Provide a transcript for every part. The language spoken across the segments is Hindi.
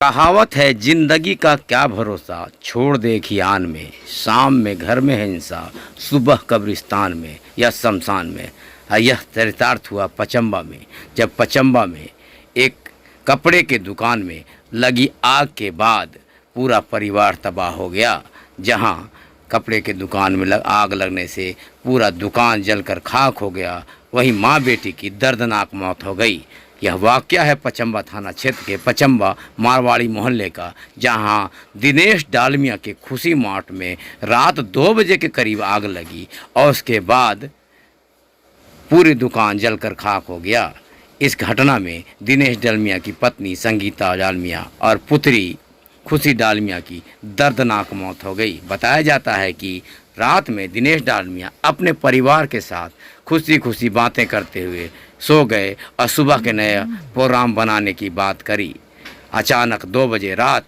कहावत है जिंदगी का क्या भरोसा, छोड़ दे खियान में, शाम में घर में है इंसान, सुबह कब्रिस्तान में या शमशान में। यह चरितार्थ हुआ पचम्बा में, जब पचम्बा में एक कपड़े के दुकान में लगी आग के बाद पूरा परिवार तबाह हो गया। जहां कपड़े के दुकान में आग लगने से पूरा दुकान जलकर खाक हो गया, वहीं माँ बेटी की दर्दनाक मौत हो गई। यह वाक़या है पचम्बा थाना क्षेत्र के पचम्बा मारवाड़ी मोहल्ले का, जहां दिनेश डालमिया के खुशी मार्ट में रात 2 बजे के करीब आग लगी और उसके बाद पूरी दुकान जलकर खाक हो गया। इस घटना में दिनेश डालमिया की पत्नी संगीता डालमिया और पुत्री खुशी डालमिया की दर्दनाक मौत हो गई। बताया जाता है कि रात में दिनेश डालमिया अपने परिवार के साथ खुशी खुशी बातें करते हुए सो गए और सुबह के नया प्रोग्राम बनाने की बात करी। अचानक 2 बजे रात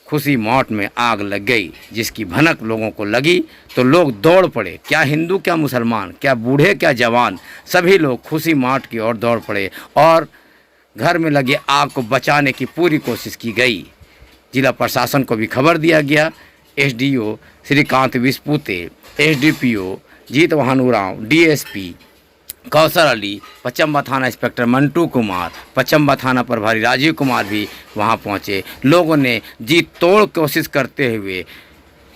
खुशी मार्ट में आग लग गई, जिसकी भनक लोगों को लगी तो लोग दौड़ पड़े। क्या हिंदू, क्या मुसलमान, क्या बूढ़े, क्या जवान, सभी लोग खुशी मार्ट की ओर दौड़ पड़े और घर में लगे आग को बचाने की पूरी कोशिश की गई। जिला प्रशासन को भी खबर दिया गया। एसडीओ श्रीकांत विस्पुते, एसडीपीओ जीत भानुराव, डीएसपी कौसर अली, पचम्बा थाना इंस्पेक्टर मंटू कुमार, पचम्बा थाना प्रभारी राजीव कुमार भी वहां पहुंचे। लोगों ने जी तोड़ कोशिश करते हुए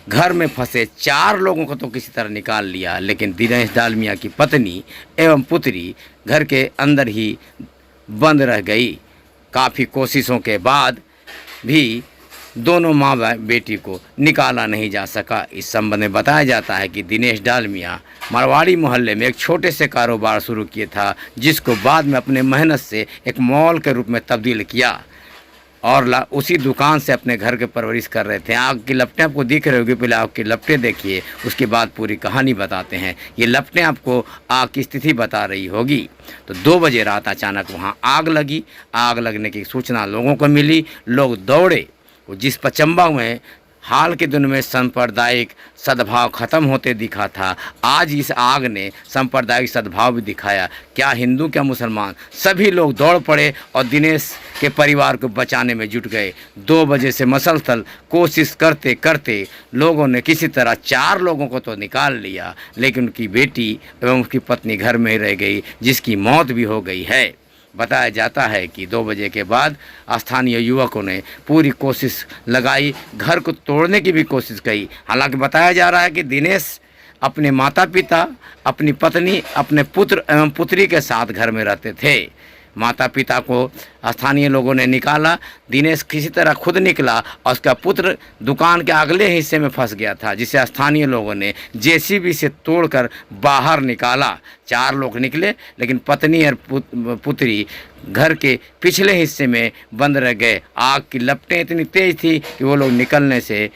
घर में फंसे 4 लोगों को तो किसी तरह निकाल लिया, लेकिन दिनेश डालमिया की पत्नी एवं पुत्री घर के अंदर ही बंद रह गई। काफ़ी कोशिशों के बाद भी दोनों माँ बेटी को निकाला नहीं जा सका। इस संबंध में बताया जाता है कि दिनेश डालमिया मारवाड़ी मोहल्ले में एक छोटे से कारोबार शुरू किया था, जिसको बाद में अपने मेहनत से एक मॉल के रूप में तब्दील किया और उसी दुकान से अपने घर के परवरिश कर रहे थे। आग की लपटें आपको दिख रही होगी, पहले आग की लपटें देखिए, उसके बाद पूरी कहानी बताते हैं। ये लपटें आपको आग की स्थिति बता रही होगी। तो 2 बजे रात अचानक वहाँ आग लगी। आग लगने की सूचना लोगों को मिली, लोग दौड़े। जिस पचम्बा में हाल के दिनों में सांप्रदायिक सद्भाव खत्म होते दिखा था, आज इस आग ने सांप्रदायिक सद्भाव भी दिखाया। क्या हिंदू, क्या मुसलमान, सभी लोग दौड़ पड़े और दिनेश के परिवार को बचाने में जुट गए। 2 बजे से मसलसल कोशिश करते करते लोगों ने किसी तरह 4 लोगों को तो निकाल लिया, लेकिन उनकी बेटी एवं उसकी पत्नी घर में ही रह गई, जिसकी मौत भी हो गई है। बताया जाता है कि 2 बजे के बाद स्थानीय युवकों ने पूरी कोशिश लगाई, घर को तोड़ने की भी कोशिश की। हालांकि बताया जा रहा है कि दिनेश अपने माता पिता, अपनी पत्नी, अपने पुत्र एवं पुत्री के साथ घर में रहते थे। माता पिता को स्थानीय लोगों ने निकाला, दिनेश किसी तरह खुद निकला और उसका पुत्र दुकान के अगले हिस्से में फंस गया था, जिसे स्थानीय लोगों ने जेसीबी से तोड़कर बाहर निकाला। 4 लोग निकले, लेकिन पत्नी और पुत्री घर के पिछले हिस्से में बंद रह गए। आग की लपटें इतनी तेज थी कि वो लोग निकलने से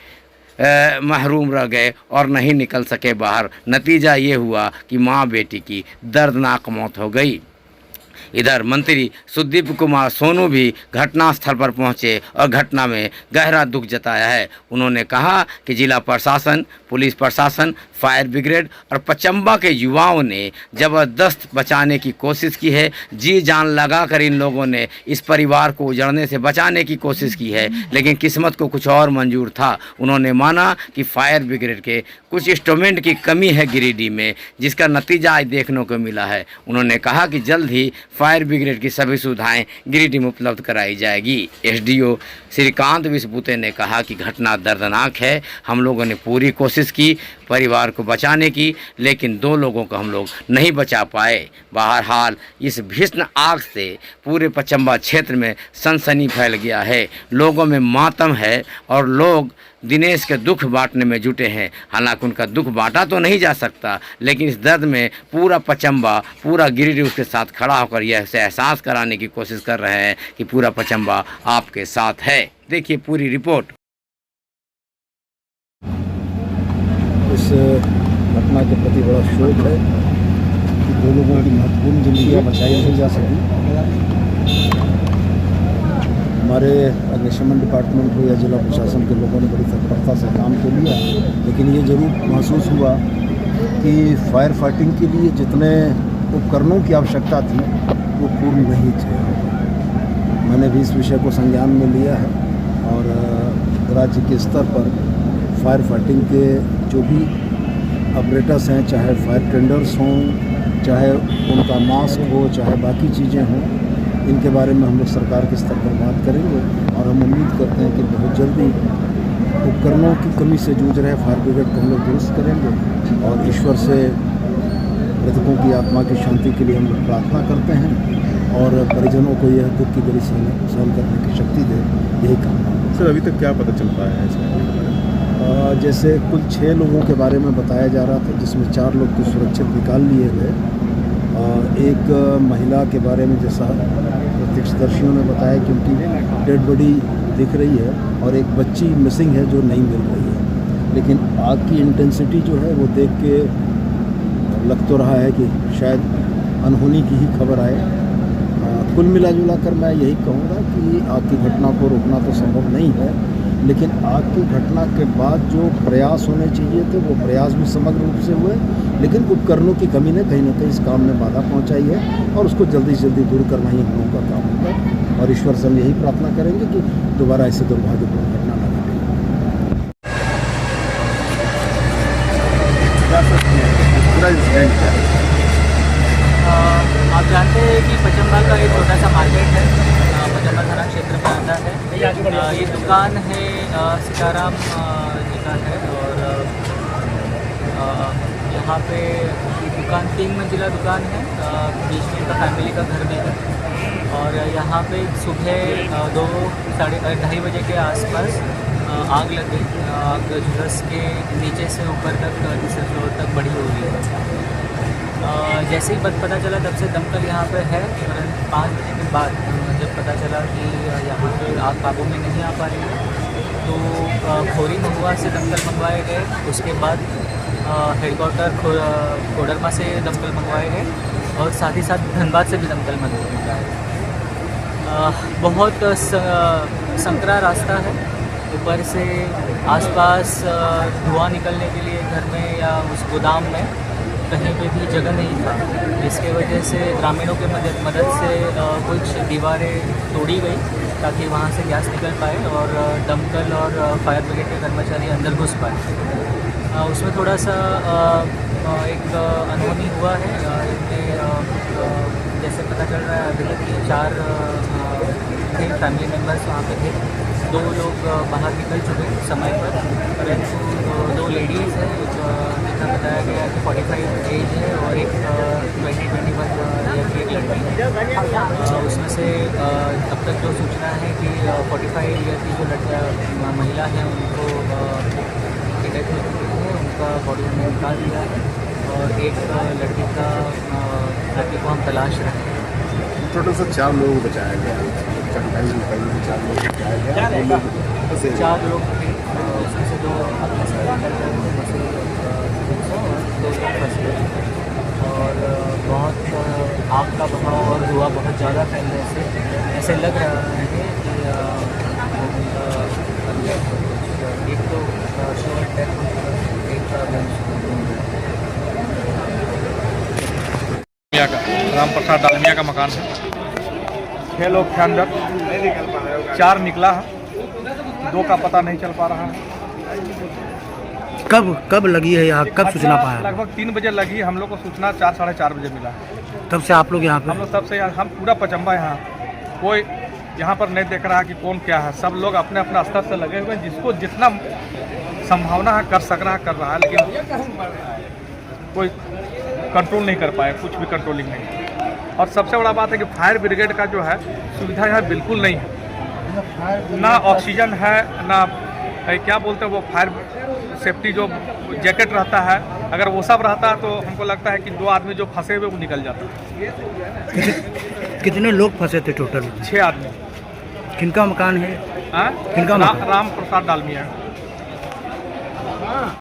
महरूम रह गए और नहीं निकल सके बाहर। नतीजा ये हुआ कि माँ बेटी की दर्दनाक मौत हो गई। इधर मंत्री सुदीप कुमार सोनू भी घटनास्थल पर पहुंचे और घटना में गहरा दुख जताया है। उन्होंने कहा कि जिला प्रशासन, पुलिस प्रशासन, फायर ब्रिगेड और पचम्बा के युवाओं ने ज़बरदस्त बचाने की कोशिश की है। जी जान लगाकर इन लोगों ने इस परिवार को उजड़ने से बचाने की कोशिश की है, लेकिन किस्मत को कुछ और मंजूर था। उन्होंने माना कि फायर ब्रिगेड के कुछ इंस्ट्रूमेंट की कमी है गिरिडीह में, जिसका नतीजा आज देखने को मिला है। उन्होंने कहा कि जल्द ही फायर ब्रिगेड की सभी सुविधाएं गिरिडीह में उपलब्ध कराई जाएगी। एसडीओ श्रीकांत विस्पुते ने कहा कि घटना दर्दनाक है। हम लोगों ने पूरी कोशिश की परिवार को बचाने की, लेकिन 2 लोगों को हम लोग नहीं बचा पाए। बहरहाल इस भीषण आग से पूरे पचम्बा क्षेत्र में सनसनी फैल गया है। लोगों में मातम है और लोग दिनेश के दुख बांटने में जुटे हैं। हालांकि उनका दुख बांटा तो नहीं जा सकता, लेकिन इस दर्द में पूरा पचम्बा, पूरा गिरिडीह उसके साथ खड़ा होकर यह एहसास कराने की कोशिश कर रहे हैं कि पूरा पचम्बा आपके साथ है। देखिए पूरी रिपोर्ट। इस घटना के प्रति बड़ा शोक है कि 2 लोगों की महत्वपूर्ण जिंदगियां बचाई नहीं जा सकी। हमारे अग्निशमन डिपार्टमेंट को या जिला प्रशासन के लोगों ने बड़ी तत्परता से काम तो लिया, लेकिन ये ज़रूर महसूस हुआ कि फायर फाइटिंग के लिए जितने उपकरणों की आवश्यकता थी वो पूर्ण नहीं थे। मैंने भी इस विषय को संज्ञान में लिया है राज्य के स्तर पर फायर फाइटिंग के जो भी ऑपरेटर्स हैं, चाहे फायर टेंडर्स हों, चाहे उनका मास्क हो, चाहे बाकी चीज़ें हों, इनके बारे में हम लोग सरकार के स्तर पर बात करेंगे। और हम उम्मीद करते हैं कि बहुत जल्दी उपकरणों की कमी से जूझ रहे फायर ब्रिगेड को हम लोग दुरुस्त करेंगे। और ईश्वर से मृतकों की आत्मा की शांति के लिए हम लोग प्रार्थना करते हैं और परिजनों को यह दुख की घड़ी सहन करने की शक्ति दे, यही कामना। सर अभी तक क्या पता चल पाया है इसमें? जैसे कुल 6 लोगों के बारे में बताया जा रहा था, जिसमें 4 लोग को सुरक्षित निकाल लिए गए। एक महिला के बारे में जैसा प्रत्यक्षदर्शियों ने बताया कि उनकी डेड बॉडी दिख रही है और एक बच्ची मिसिंग है जो नहीं मिल रही है। लेकिन आग की इंटेंसिटी जो है वो देख के लग तो रहा है कि शायद अनहोनी की ही खबर आए। कुल मिला जुला कर मैं यही कहूँगा कि आग की घटना को रोकना तो संभव नहीं है, लेकिन आग की घटना के बाद जो प्रयास होने चाहिए थे वो प्रयास भी समग्र रूप से हुए, लेकिन उपकरणों की कमी ने कहीं ना कहीं इस काम में बाधा पहुंचाई है और उसको जल्दी से जल्दी दूर करना ही हम लोगों का काम होगा। और ईश्वर से हम यही प्रार्थना करेंगे कि दोबारा ऐसे दुर्भाग्यपूर्ण घटना न घटे। आप जानते हैं कि पचम्बा का एक छोटा सा मार्केट है, पचम्बा थाना क्षेत्र में आता है। ये दुकान है सीताराम जी का है और यहाँ पे दुकान 3 मंजिला दुकान है, बीच में इनका फैमिली का घर भी है। और यहाँ पे सुबह 2-2:30 बजे के आसपास आग लग गई। आग झुलस के नीचे से ऊपर तक तीसरे फ्लोर तक बढ़ी हुई है। जैसे ही पता चला तब से दमकल यहाँ पे है, तुरंत 5 बजे के बाद जब पता चला कि यहाँ पे आग काबू में नहीं आ पा रही है तो खोरी महुआ से दमकल मंगवाए गए। उसके बाद हेडक्वार्टर कोडरमा से दमकल मंगवाए गए और साथ ही साथ धनबाद से भी दमकल मंगवाए गए। बहुत संकरा रास्ता है, ऊपर से आसपास धुआं निकलने के लिए घर में या उस गोदाम में कहीं पे भी जगह नहीं था, जिसके वजह से ग्रामीणों के मदद से कुछ दीवारें तोड़ी गई ताकि वहाँ से गैस निकल पाए और दमकल और फायर ब्रिगेड के कर्मचारी अंदर घुस पाए। उसमें थोड़ा सा एक अनहोनी हुआ है। इनमें जैसे पता चल रहा है अभी तक 4 थे फैमिली मेम्बर्स वहाँ पे थे। 2 लोग बाहर निकल चुके समय पर, परंतु 2 लेडीज़ हैं जिनका बताया गया कि 45 एज है और एक 20-21 ईयर की एक लड़की है। उसमें से अब तक जो सूचना है कि 45 ईयर की जो महिला है उनको डेथ हो चुकी है, उनका बॉडी हमने निकाल दिया है और एक लड़की को हम तलाश रहे हैं। टोटल से 4 लोगों को बचाया गया, 4 लोग बचाया गया। 4 लोग थे, उसमें से 2 अपने से निकल गए, उनमें से 2 लोग फंसे और बहुत आग का बहाव और धुआं बहुत ज़्यादा फैलने से ऐसे लग रहा है कि एक तो श्योर डेथ हो चुका है, एक का राम प्रसाद डालमिया का मकान है। 6 लोग थे अंदर, 4 निकला है, 2 का पता नहीं चल पा रहा है। कब लगी है आग, कब सूचना पाया? लगभग 3 बजे लगी, हम लोग को सूचना 4-4:30 बजे मिला। तब से आप लोग यहाँ हम पे? लोग तब से हम पूरा पचम्बा यहाँ कोई यहाँ पर नहीं देख रहा कि कौन क्या है। सब लोग अपने अपने स्तर से लगे हुए हैं, जिसको जितना संभावना है कर सक रहा है कर रहा है, लेकिन कोई कंट्रोल नहीं कर पाए, कुछ भी कंट्रोलिंग नहीं। और सबसे बड़ा बात है कि फायर ब्रिगेड का जो है सुविधा यहाँ बिल्कुल नहीं है, ना ऑक्सीजन है, ना क्या बोलते हैं वो फायर सेफ्टी जो जैकेट रहता है, अगर वो सब रहता तो हमको लगता है कि 2 आदमी जो फंसे हुए वो निकल जाता। कितने लोग फंसे थे टोटल? 6 आदमी। किनका मकान है? हाँ, किनका मकान? राम प्रसाद डालमिया।